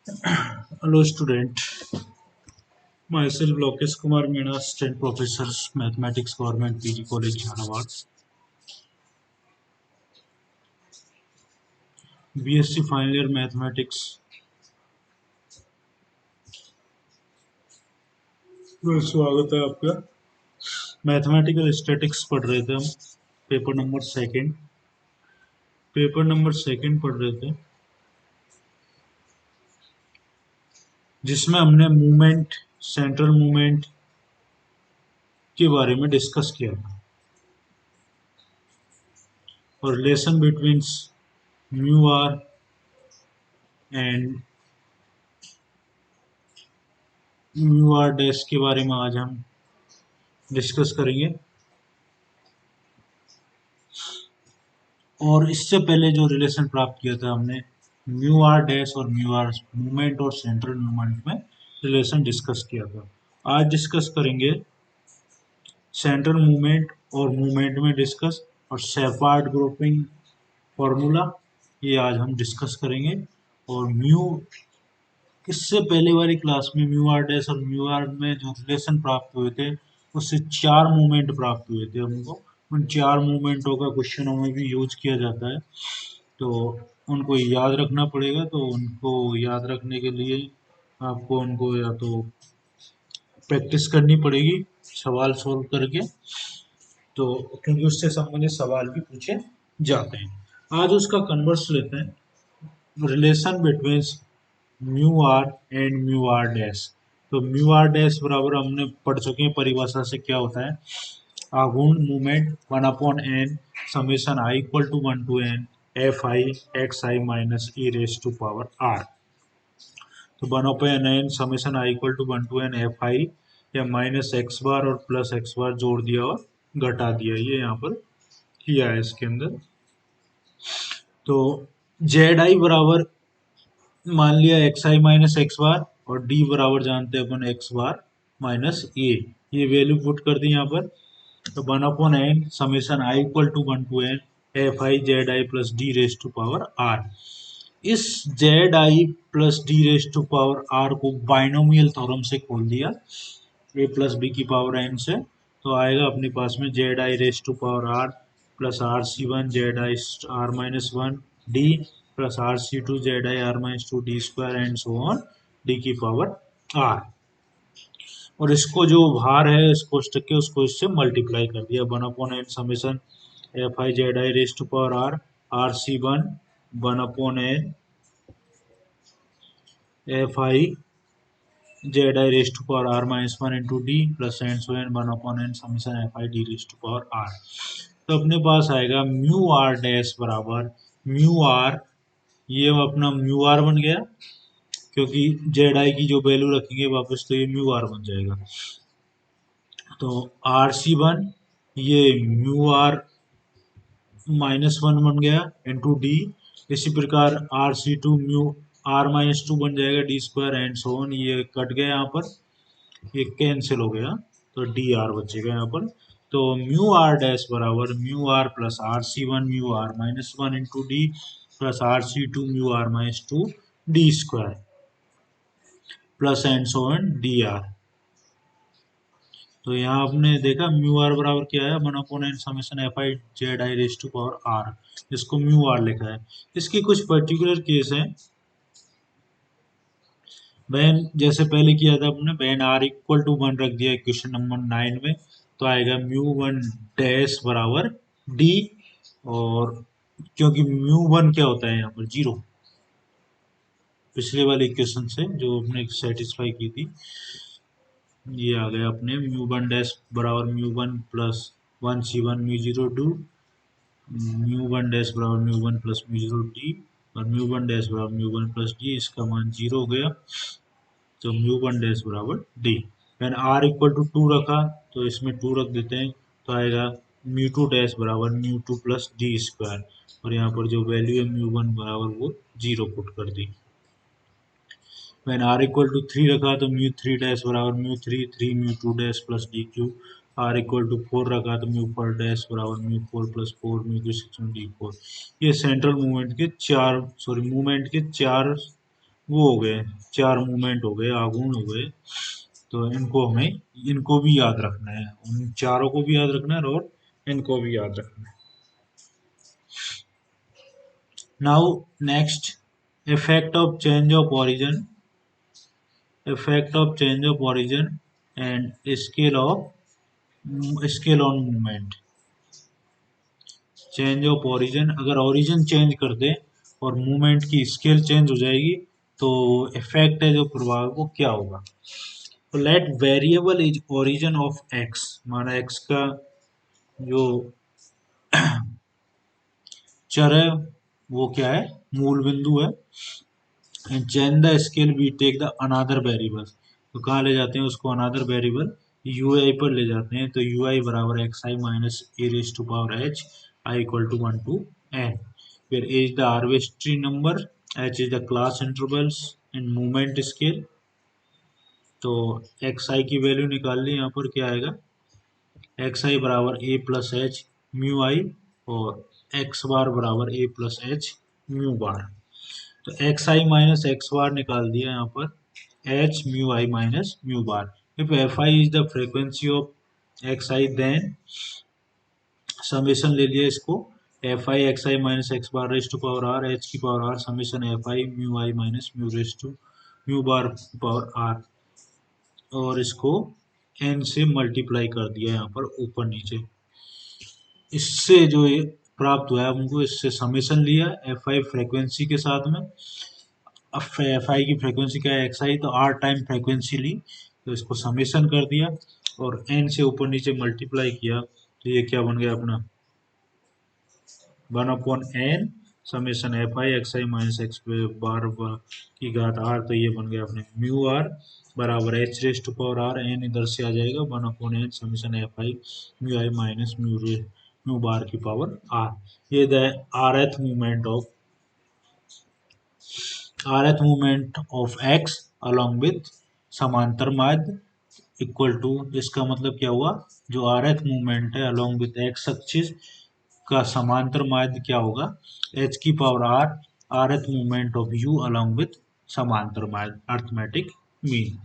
Hello student, myself Lokesh Kumar Meena, Assistant Professor, Mathematics, Government PG College, Jhanawad. BSc Final Year Mathematics में स्वागत है आपका। Mathematical statics पढ़ रहे थे हम, पेपर नंबर सेकंड पढ़ रहे थे, जिसमें हमने मूवमेंट, सेंट्रल मूवमेंट के बारे में डिस्कस किया था और relation between mu r and mu r dash के बारे में आज हम डिस्कस करेंगे। और इससे पहले जो रिलेशन प्राप्त किया था हमने म्यू आर डैश और म्यू आर मूवमेंट और सेंट्रल मूवमेंट में रिलेशन डिस्कस किया था। आज डिस्कस करेंगे सेंट्रल मूवमेंट और मूवमेंट में डिस्कस और शेफार्ड ग्रुपिंग फॉर्मूला, ये आज हम डिस्कस करेंगे। और म्यू, इससे पहले वाली क्लास में म्यू आर डैश और म्यू आर में जो रिलेशन प्राप्त हुए थे उससे चार मूवमेंट प्राप्त हुए थे हमको। उन चार मूवमेंटों का क्वेश्चनों में भी यूज किया जाता है, तो उनको याद रखना पड़ेगा। तो उनको याद रखने के लिए आपको उनको या तो प्रैक्टिस करनी पड़ेगी सवाल सोल्व करके, तो क्योंकि उससे संबंधित सवाल भी पूछे जाते हैं। आज उसका कन्वर्स लेते हैं, relation between mu r and mu r dash. तो म्यू आर डैश बराबर हमने पढ़ चुके हैं परिभाषा से क्या होता है, आघूर्ण movement 1/n summation i equal to 1 to n f i x i minus e raise to power r. तो 1/n summation i equal to 1 to n f i या माइनस एक्स बार और प्लस एक्स बार जोड़ दिया और घटा दिया, ये यहाँ पर किया है इसके अंदर। तो जेड आई बराबर मान लिया एक्स आई माइनस एक्स बार और डी बराबर जानते हैं अपन एक्स बार माइनस ए, ये वैल्यू पुट कर दी यहाँ पर। तो 1/n summation i equal to 1 to n f i z i plus d raise to power r. इस z i plus d raise to power r को बाइनोमियल थ्योरम से खोल दिया ए प्लस बी की पावर एन से, तो आएगा अपने पास में z i raise to power r plus r c one z i r minus one d plus r c two z i r minus two d square and so on d की power r. और इसको जो भार है इस कोष्टक के, उसको इससे मल्टीप्लाई कर दिया। 1/n summation f i z i raise to power r r c one 1/n f i z i raise to power r minus one into d plus and so on 1/n summation f i d raise to power r. तो अपने पास आएगा mu r dash बराबर mu r, ये अपना mu R बन गया क्योंकि जेड आई की जो वैल्यू रखेंगे वापस तो ये म्यू आर बन जाएगा। तो आर सी वन ये म्यू आर माइनस वन बन गया इंटू डी, इसी प्रकार r c two mu r minus two बन जाएगा d square and so on, ये कट गया यहाँ पर, ये कैंसिल हो गया तो डी आर बचेगा यहाँ पर। तो म्यू आर डैश बराबर mu r plus r c one mu r minus one into d plus r c two mu r minus two d square plus and so on d r. तो यहाँ आपने देखा mu r बराबर क्या है, 1/n summation f i z i raise to power r, इसको mu r लिखा है। इसकी कुछ पर्टिकुलर केस है, वैन जैसे पहले किया था अपने when r equal to one रख दिया क्वेश्चन नंबर 9 में, तो आएगा म्यू वन डैश बराबर डी। और क्योंकि म्यू वन क्या होता है यहाँ पर जीरो, पिछले वाले इक्वेशन से जो हमने सेटिस्फाई की थी, ये आ गया अपने म्यू वन डैश बराबर mu one plus one c one mu zero two mu one dash बराबर mu one plus mu zero d और म्यू वन डैश बराबर म्यू वन प्लस डी, इसका मान जीरो हो गया तो म्यू वन डैश बराबर d. When r equal to two रखा तो इसमें टू रख देते हैं, तो आएगा म्यू टू डैश बराबर mu two plus d square, और यहाँ पर जो वैल्यू है म्यू वन बराबर वो जीरो पुट कर दी। When r equal to three रखा तो म्यू थ्री डैश बराबर mu three three mu two dash plus d cube. R equal to four रखा तो म्यू फोर डैश बराबर mu four plus four mu two six d four. ये central movement के चार movement के चार वो हो गए, 4 मूवमेंट हो गए, आघूर्ण हो गए। तो इनको भी याद रखना है, उन चारों को भी याद रखना है और इनको भी याद रखना है। Now next, effect of change of origin, effect of change of origin and scale on movement। Change of origin, अगर ओरिजिन चेंज कर दे और मूवमेंट की स्केल चेंज हो जाएगी तो इफेक्ट है जो प्रभाव वो क्या होगा। तो let variable is origin of x, माना एक्स का जो चर है वो क्या है, मूल बिंदु है। And change the scale we take the another variable, तो कहाँ ले जाते हैं उसको, अनदर वेरिएबल यू आई पर ले जाते हैं। तो यू आई बराबर x i minus a raise to power h i equal to 1 to n। फिर a is the arbitrary number, h is the class intervals and movement scale. तो x i की value निकाल ली, यहाँ पर क्या आएगा, x i बराबर a plus h mu i और एक्स बार बराबर a plus h mu bar. तो x i minus x bar निकाल दिया यहाँ पर, h mu i minus mu bar. If f i is the frequency of x i then summation ले लिया इसको, f i x i minus x bar raise to power r h की power r summation f i mu i minus mu raise to mu bar power r, और इसको N से multiply कर दिया यहाँ पर ऊपर नीचे। इससे जो ये प्राप्त हुआ है हमको, इससे समेशन लिया एफ आई फ्रीक्वेंसी के साथ में। अब एफ आई की फ्रीक्वेंसी क्या है, एक्स आई, तो आर टाइम फ्रीक्वेंसी ली, तो इसको समेशन कर दिया और एन से ऊपर नीचे मल्टीप्लाई किया, तो ये क्या बन गया अपना, 1/n summation f i x i minus x bar की घात आर, तो ये बन गया अपने म्यू आर बराबर h raise to power r, n इधर से आ जाएगा 1/n summation f i mu i minus mu bar की पावर आर। ये the rth movement of x along with समांतर माध्य इक्वल टू, इसका मतलब क्या हुआ, जो आरएथ मूवमेंट है अलॉन्ग विथ एक्स एक्सिस का समांतर माध्य क्या होगा, एच की power r rth movement of u along with समांतर माध्य, arithmetic mean.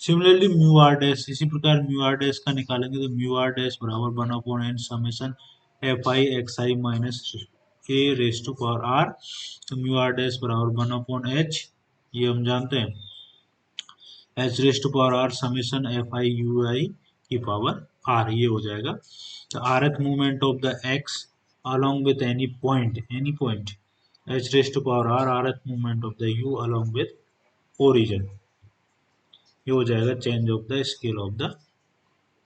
Similarly mu r dash, इसी प्रकार म्यू आर डैश का निकालेंगे तो म्यू आर डैश बराबर 1/n summation f i x i minus a raise to power r. तो mu r dash बराबर 1/h, ये हम जानते हैं, h raise to power r summation f i u i की पावर आर, ये हो जाएगा। तो rth movement of the x along with any point h raised to power r rth movement of the u along with origin, ये हो जाएगा change of the scale of the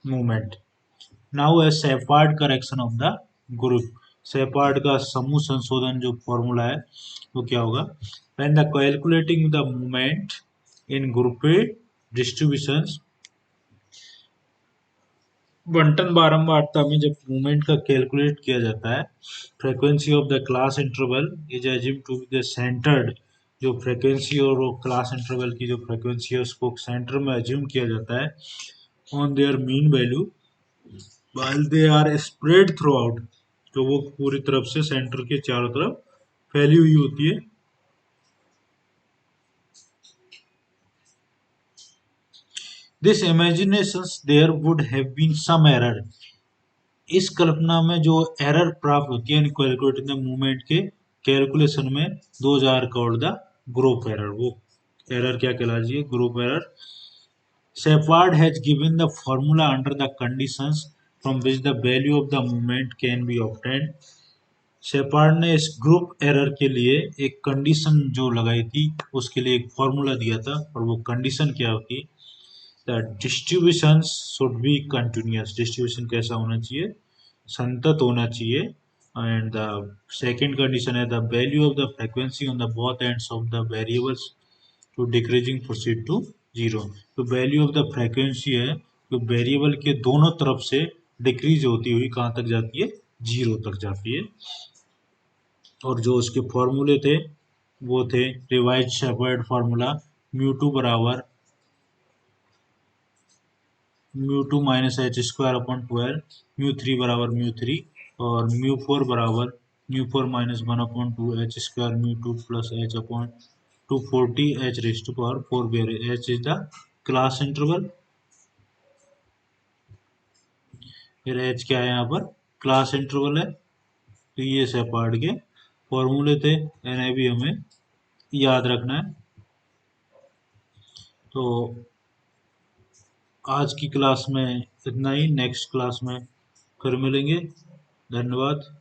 movement. Now a Sheppard correction of the group, Sheppard का समूह संशोधन जो formula है वो क्या होगा, when the calculating the movement in grouped distributions, बंटन बारंबारता में जब मूवमेंट का कैलकुलेट किया जाता है, frequency of the class interval is assume to be the centred, जो फ्रीक्वेंसी और वो क्लास इंटरवल की जो फ्रीक्वेंसी है उसको सेंटर में एज्यूम किया जाता है on their mean value while they are spread throughout, तो वो पूरी तरफ से सेंटर के चारों तरफ फैली हुई होती है। This imaginations there would have been some error, इस कल्पना में जो एरर प्राप्त होती है कैलकुलेटिंग द मूवमेंट के कैलकुलेशन में, those are called the group error, वो एरर क्या कहलाती है, group error. Shepard has given the formula under the conditions from which the value of the movement can be obtained। Shepherd ने इस group error के लिए एक कंडीशन जो लगाई थी उसके लिए एक फॉर्मूला दिया था, और वो कंडीशन क्या होती, the distribution should be continuous, distribution कैसा होना चाहिए, संतत होना चाहिए। एंड द सेकेंड कंडीशन है the value of the frequency on the both ends of the variables to decreasing proceed to zero. तो वैल्यू ऑफ द फ्रीक्वेंसी है जो वेरिएबल के दोनों तरफ से डिक्रीज होती हुई कहाँ तक जाती है, जीरो तक जाती है। और जो उसके फॉर्मूले थे वो थे revise Sheppard formula, mu two बराबर mu two minus h square upon 12, mu three बराबर म्यू थ्री, और म्यू फोर बराबर mu four minus 1/2 h square mu two plus h upon 240 h raised to power 4 where h is the class interval, फिर h क्या है यहाँ पर class interval है। तो ये सेपार्ट के फॉर्मूले थे, एन भी हमें याद रखना है। तो आज की क्लास में इतना ही, नेक्स्ट क्लास में फिर मिलेंगे। धन्यवाद।